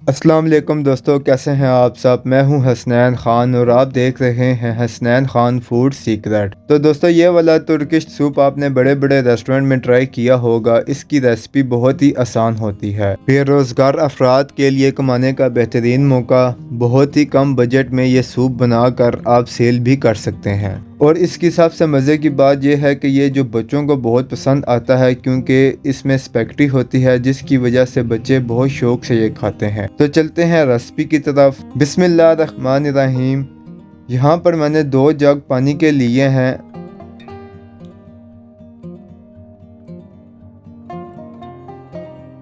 अस्सलाम वालेकुम दोस्तों, कैसे हैं आप सब। मैं हूं हसनैन खान और आप देख रहे हैं हसनैन खान फूड सीक्रेट। तो दोस्तों, ये वाला तुर्किश सूप आपने बड़े बड़े रेस्टोरेंट में ट्राई किया होगा। इसकी रेसिपी बहुत ही आसान होती है। बेरोज़गार अफराद के लिए कमाने का बेहतरीन मौका। बहुत ही कम बजट में ये सूप बनाकर आप सेल भी कर सकते हैं। और इसकी सबसे मज़े की बात यह है कि ये जो बच्चों को बहुत पसंद आता है, क्योंकि इसमें स्पेगेटी होती है जिसकी वजह से बच्चे बहुत शौक से ये खाते हैं। तो चलते हैं रेसिपी की तरफ। बिस्मिल्लाहिर्रहमानिर्रहीम। यहाँ पर मैंने 2 जग पानी के लिए हैं।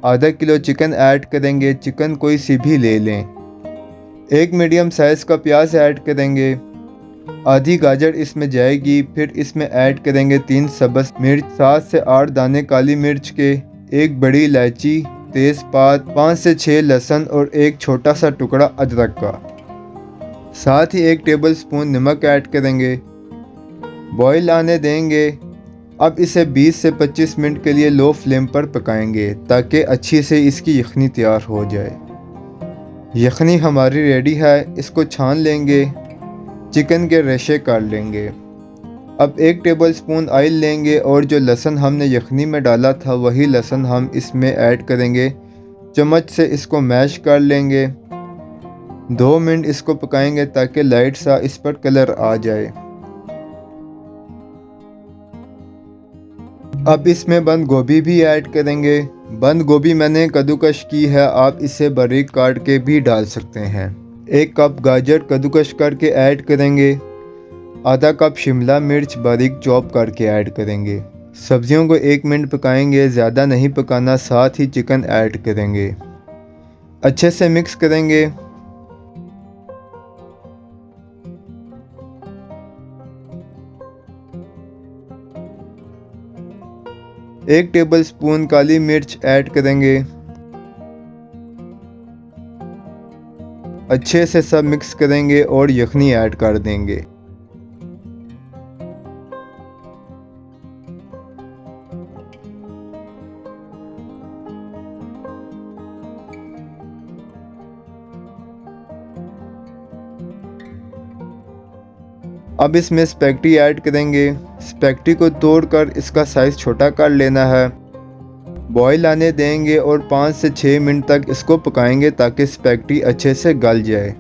आधा किलो चिकन ऐड करेंगे। चिकन कोई सी भी ले लें। एक मीडियम साइज़ का प्याज ऐड करेंगे। आधी गाजर इसमें जाएगी। फिर इसमें ऐड करेंगे 3 सब्ज़ मिर्च, 7 से 8 दाने काली मिर्च के, एक बड़ी इलायची, तेज़पात, 5 से 6 लहसुन और एक छोटा सा टुकड़ा अदरक का। साथ ही 1 टेबलस्पून नमक ऐड करेंगे। बॉईल आने देंगे। अब इसे 20 से 25 मिनट के लिए लो फ्लेम पर पकाएंगे ताकि अच्छी से इसकी यखनी तैयार हो जाए। यखनी हमारी रेडी है। इसको छान लेंगे। चिकन के रेशे काट लेंगे। अब 1 टेबलस्पून ऑयल लेंगे और जो लहसुन हमने यखनी में डाला था वही लहसुन हम इसमें ऐड करेंगे। चम्मच से इसको मैश कर लेंगे। 2 मिनट इसको पकाएंगे ताकि लाइट सा इस पर कलर आ जाए। अब इसमें बंद गोभी भी ऐड करेंगे। बंद गोभी मैंने कद्दूकश की है, आप इसे बारीक काट के भी डाल सकते हैं। 1 कप गाजर कद्दूकश करके ऐड करेंगे। आधा कप शिमला मिर्च बारीक चॉप करके ऐड करेंगे। सब्जियों को 1 मिनट पकाएंगे, ज़्यादा नहीं पकाना। साथ ही चिकन ऐड करेंगे। अच्छे से मिक्स करेंगे। एक टेबलस्पून काली मिर्च ऐड करेंगे। अच्छे से सब मिक्स करेंगे और यखनी ऐड कर देंगे। अब इसमें स्पेगेटी ऐड करेंगे। स्पेगेटी को तोड़कर इसका साइज़ छोटा कर लेना है। बॉईल आने देंगे और 5 से 6 मिनट तक इसको पकाएंगे ताकि स्पेगेटी अच्छे से गल जाए।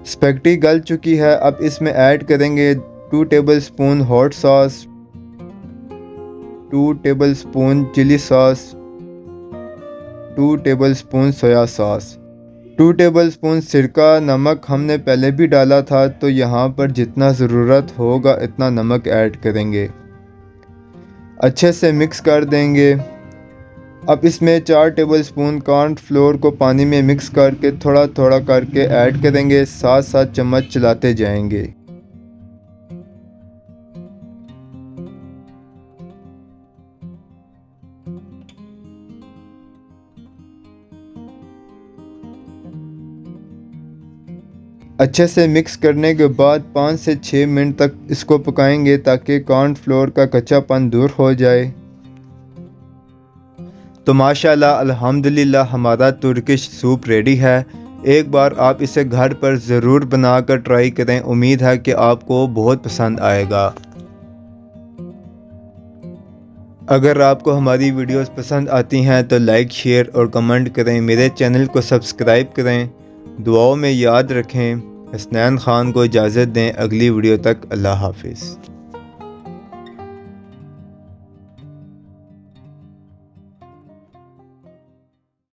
स्पेगेटी गल चुकी है। अब इसमें ऐड करेंगे 2 tablespoon hot sauce, 2 tablespoon chilli sauce, 2 tablespoon soya sauce, 2 tablespoon सिरका। नमक हमने पहले भी डाला था, तो यहाँ पर जितना ज़रूरत होगा इतना नमक ऐड करेंगे। अच्छे से मिक्स कर देंगे। अब इसमें 4 टेबलस्पून कॉर्नफ्लोर को पानी में मिक्स करके थोड़ा थोड़ा करके ऐड करेंगे। साथ साथ चम्मच चलाते जाएंगे। अच्छे से मिक्स करने के बाद 5 से 6 मिनट तक इसको पकाएंगे ताकि कॉर्नफ्लोर का कच्चापन दूर हो जाए। तो माशाल्लाह अल्हम्दुलिल्लाह हमारा तुर्किश सूप रेडी है। एक बार आप इसे घर पर ज़रूर बनाकर ट्राई करें। उम्मीद है कि आपको बहुत पसंद आएगा। अगर आपको हमारी वीडियोस पसंद आती हैं तो लाइक, शेयर और कमेंट करें। मेरे चैनल को सब्सक्राइब करें। दुआओं में याद रखें। हसनैन खान को इजाज़त दें। अगली वीडियो तक अल्लाह हाफिज़।